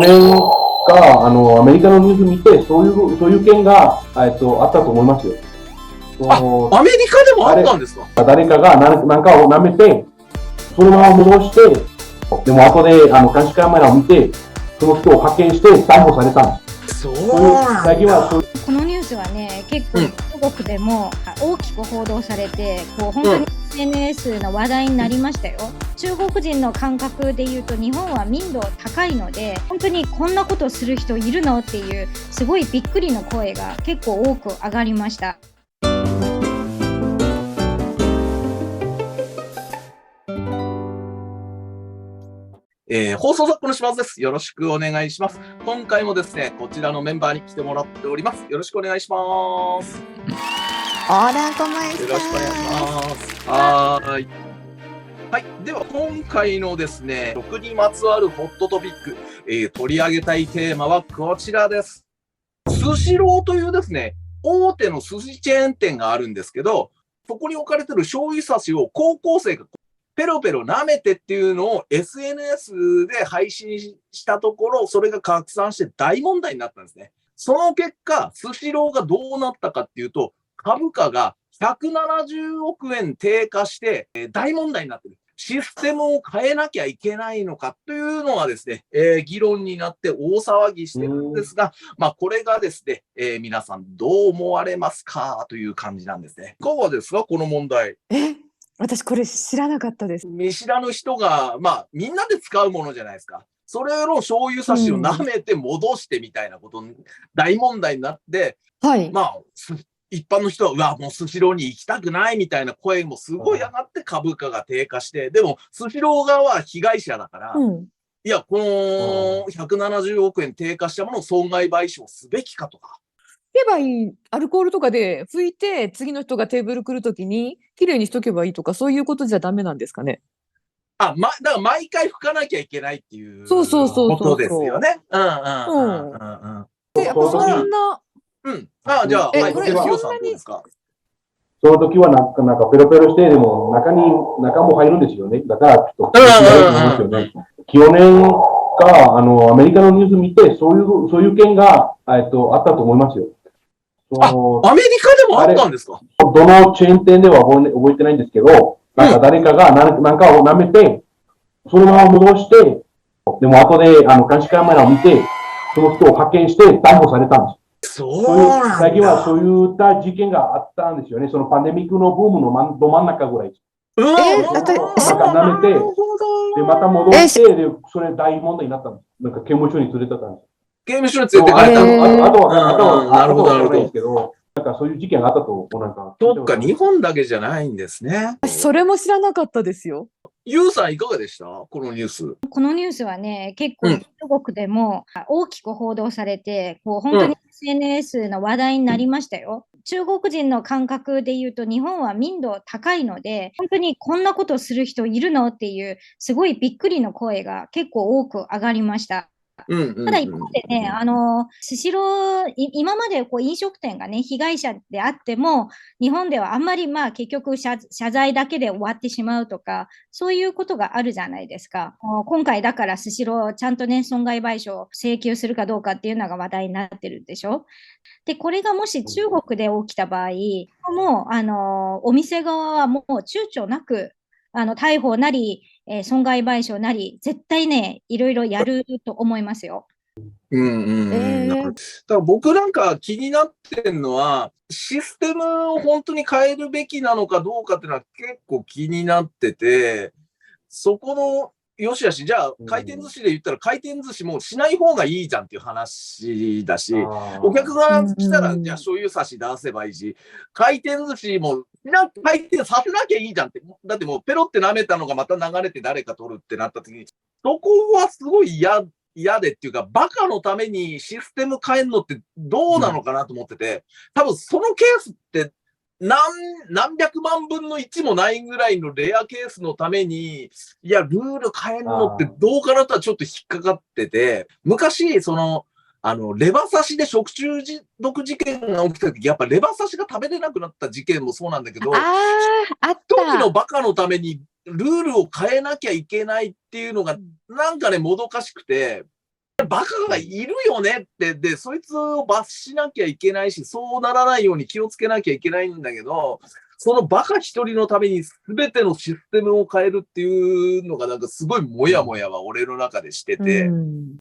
これが、アメリカのニュース見て、そういう件が、あったと思いますよ。アメリカでもあったんですか？誰かが何かを舐めて、そのまま戻して、でも後で監視カメラを見て、その人を発見して逮捕されたんです。そうなんだ。このニュースはね、結構中国でも大きく報道されて、本当に SNS の話題になりましたよ。中国人の感覚で言うと、日本は民度高いので、本当にこんなことする人いるのっていう、すごいびっくりの声が結構多く上がりました。放送作家の島津です。よろしくお願いします。今回もですね、こちらのメンバーに来てもらっております。よろしくお願いします。Hola, ¿cómo estás? よろしくお願いします。はい。では今回のですね、食にまつわるホットトピック、取り上げたいテーマはこちらです。スシローというですね、大手の寿司チェーン店があるんですけど、そこに置かれている醤油差しを高校生がペロペロ舐めてっていうのを SNS で配信したところ、それが拡散して大問題になったんですね。その結果、スシローがどうなったかっていうと、株価が170億円低下して大問題になっている。システムを変えなきゃいけないのかというのがですね、議論になって大騒ぎしてるんですが、これがですね、皆さんどう思われますかという感じなんですね。いかがですか、この問題。私これ知らなかったです。見知らぬ人が、みんなで使うものじゃないですか。それの醤油差しを舐めて戻してみたいなことに、大問題になって、一般の人は、うわ、もうスシローに行きたくないみたいな声もすごい上がって株価が低下して、でもスシロー側は被害者だから、いや、この170億円低下したものを損害賠償すべきかとか。拭けばいい、アルコールとかで拭いて、次の人がテーブル来るときに、きれいにしとけばいいとか、そういうことじゃダメなんですかね。だから毎回拭かなきゃいけないっていうことですよね。で、やっぱそんな、じゃあ、これヒロさんどうですか？その時はなんかペロペロして、でも中も入るんですよね。だから、ちょっと、去年が、アメリカのニュース見て、そういう件が、あったと思いますよ。アメリカでもあったんですか？どのチェーン店では覚えてないんですけど、なんか誰かが何かを舐めて、そのまま戻して、でも後で監視カメラを見て、その人を発見して逮捕されたんです。最近はそういった事件があったんですよね。そのパンデミックのブームのど真ん中ぐらい。なんか舐めて、で、また戻して、で、それ大問題になったんです。なんか刑務所に連れてったんです。刑務所に連れてかれたの？あとはないですけど、なんかそういう事件があったと、なんか。そっか、日本だけじゃないんですね。それも知らなかったですよ。ユウさんいかがでした？このニュース。このニュースはね、結構中国でも大きく報道されて、本当に SNS の話題になりましたよ。中国人の感覚で言うと、日本は民度高いので、本当にこんなことする人いるのっていう、すごいびっくりの声が結構多く上がりました。ただ一方でね、スシロー、今まで飲食店がね、被害者であっても、日本ではあんまり結局謝罪だけで終わってしまうとか、そういうことがあるじゃないですか。今回だからスシロー、ちゃんとね、損害賠償請求するかどうかっていうのが話題になってるんでしょ。で、これがもし中国で起きた場合、もう、お店側はもう躊躇なく、逮捕なり、損害賠償なり、絶対ね、いろいろやると思いますよ。だから僕なんか気になってるのは、システムを本当に変えるべきなのかどうかっていうのは結構気になってて、そこの、よしあし、じゃあ回転寿司で言ったら回転寿司もしない方がいいじゃんっていう話だし、お客が来たらじゃあ醤油差し出せばいいし、回転寿司も回転させなきゃいいじゃんって、だってもうペロって舐めたのがまた流れて誰か取るってなった時に、そこはすごい嫌でっていうか、バカのためにシステム変えるのってどうなのかなと思ってて、多分そのケースって何百万分の1もないぐらいのレアケースのために、いや、ルール変えるのってどうかなとはちょっと引っかかってて、昔、レバ刺しで食中毒事件が起きた時、やっぱレバ刺しが食べれなくなった事件もそうなんだけど、時のバカのためにルールを変えなきゃいけないっていうのが、なんかね、もどかしくて、バカがいるよねって、で、そいつを罰しなきゃいけないし、そうならないように気をつけなきゃいけないんだけど、そのバカ一人のために全てのシステムを変えるっていうのがなんかすごいモヤモヤは俺の中でしてて、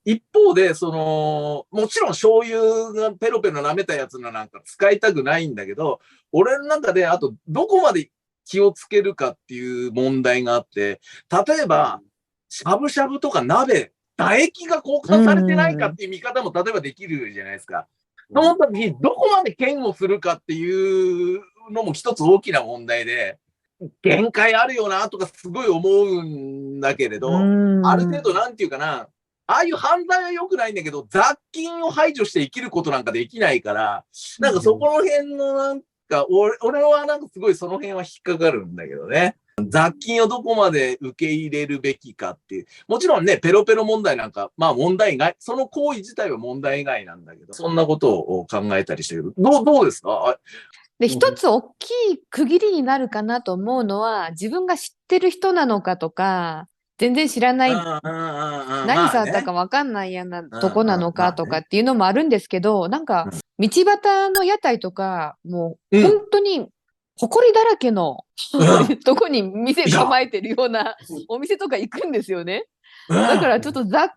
一方で、もちろん醤油がペロペロ舐めたやつのなんか使いたくないんだけど、俺の中であとどこまで気をつけるかっていう問題があって、例えば、しゃぶしゃぶとか鍋、唾液が交換されてないかっていう見方も例えばできるじゃないですか。その時にどこまで嫌悪するかっていうのも一つ大きな問題で、限界あるよなとかすごい思うんだけれど、ある程度なんていうかな、ああいう犯罪は良くないんだけど、雑菌を排除して生きることなんかできないから、なんかそこの辺のなんか、俺はなんかすごいその辺は引っかかるんだけどね。雑菌をどこまで受け入れるべきかっていう。もちろんね、ペロペロ問題なんか、まあ問題外、その行為自体は問題外なんだけど、そんなことを考えたりしてる。どうですか？で、一つ大きい区切りになるかなと思うのは、自分が知ってる人なのかとか、全然知らない、何されたか分かんないようなとこなのかとかっていうのもあるんですけど、なんか、道端の屋台とか、もう本当に、埃だらけのとこに店構えてるようなお店とか行くんですよね。だからちょっと雑菌に対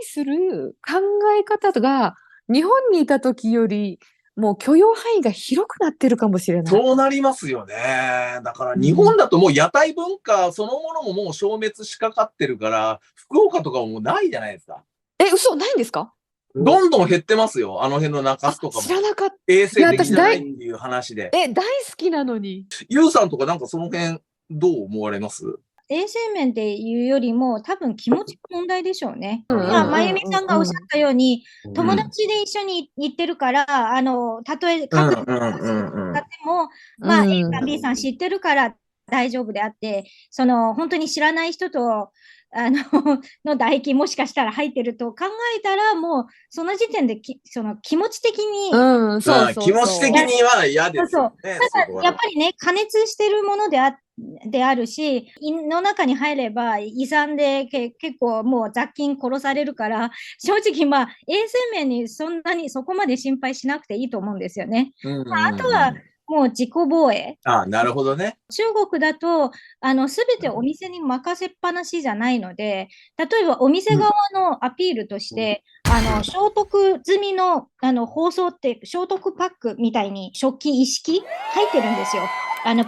する考え方が日本にいた時よりもう許容範囲が広くなってるかもしれない。そうなりますよね。だから日本だともう屋台文化そのものももう消滅しかかってるから、福岡とかもないじゃないですか。嘘ないんですか？どんどん減ってますよ。あの辺の中洲とかも。知らなかった。衛生的じゃないっていう話で。大好きなのに。ゆうさんとかなんかその辺どう思われます？衛生面でいうよりも、多分気持ちの問題でしょうね。まゆみさんがおっしゃったように、友達で一緒に行ってるから、たとえ各自使っても、まあ、A さん、B さん知ってるから大丈夫であって、本当に知らない人と、の唾液もしかしたら入ってると考えたら、もうその時点で気持ち的に、気持ち的には嫌ですよね。ただやっぱりね、加熱してるものであるし、胃の中に入れば胃酸で結構もう雑菌殺されるから、正直まあ衛生面にそこまで心配しなくていいと思うんですよね。あとはもう自己防衛。なるほどね。中国だと、すべてお店に任せっぱなしじゃないので、例えばお店側のアピールとして、消毒済みの、包装って、消毒パックみたいに食器一式入ってるんですよ。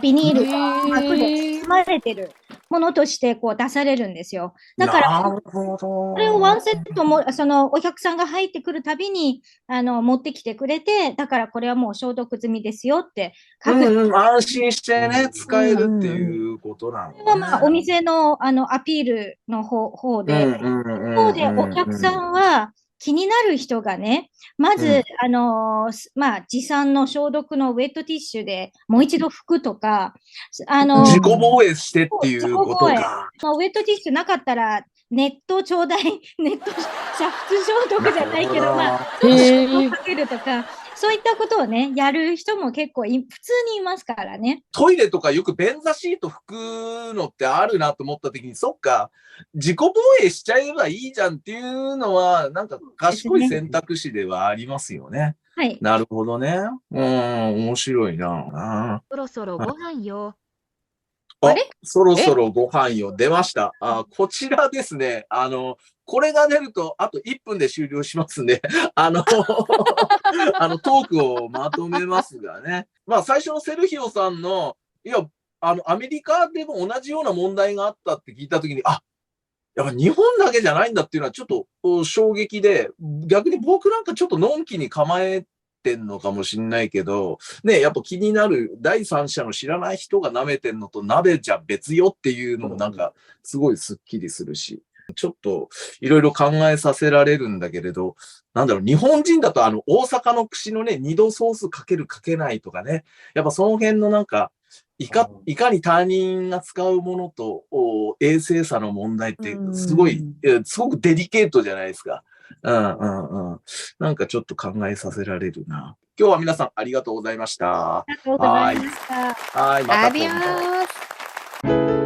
ビニールが膜で包まれてるものとしてこう出されるんですよ。だから、これをワンセットも、お客さんが入ってくるたびに、持ってきてくれて、だからこれはもう消毒済みですよって安心してね、使えるっていうことなのね。これはまあお店の、アピールの方で、一方でお客さんは、気になる人がね、まず、まあ、持参の消毒のウェットティッシュでもう一度拭くとか、自己防衛してっていうことか。ウェットティッシュなかったら、ネットちょうだい、ネット煮沸消毒じゃないけど、まあ、消毒かけるとか、そういったことをね、やる人も結構普通にいますからね。トイレとかよく便座シート拭くのってあるなと思った時に、そっか、自己防衛しちゃえばいいじゃんっていうのは、なんか賢い選択肢ではありますよね。はい。なるほどね。面白いな。そろそろご飯よ。そろそろご飯よ。出ました。こちらですね。これが出ると、あと1分で終了しますんで、トークをまとめますがね。まあ、最初のセルヒオさんの、アメリカでも同じような問題があったって聞いたときに、やっぱ日本だけじゃないんだっていうのはちょっと衝撃で、逆に僕なんかちょっとのんきに構えてんのかもしんないけど、ね、やっぱ気になる第三者の知らない人が舐めてんのと鍋じゃ別よっていうのもなんかすごいスッキリするし、ちょっといろいろ考えさせられるんだけれど、なんだろう、日本人だと大阪の串のね、二度ソースかけるかけないとかね、やっぱその辺のなんか、いかに他人が使うものと衛生さの問題ってすごくデリケートじゃないですか。なんかちょっと考えさせられるな。今日は皆さんありがとうございました。ありがとうございました。はい、また今度。アディオス。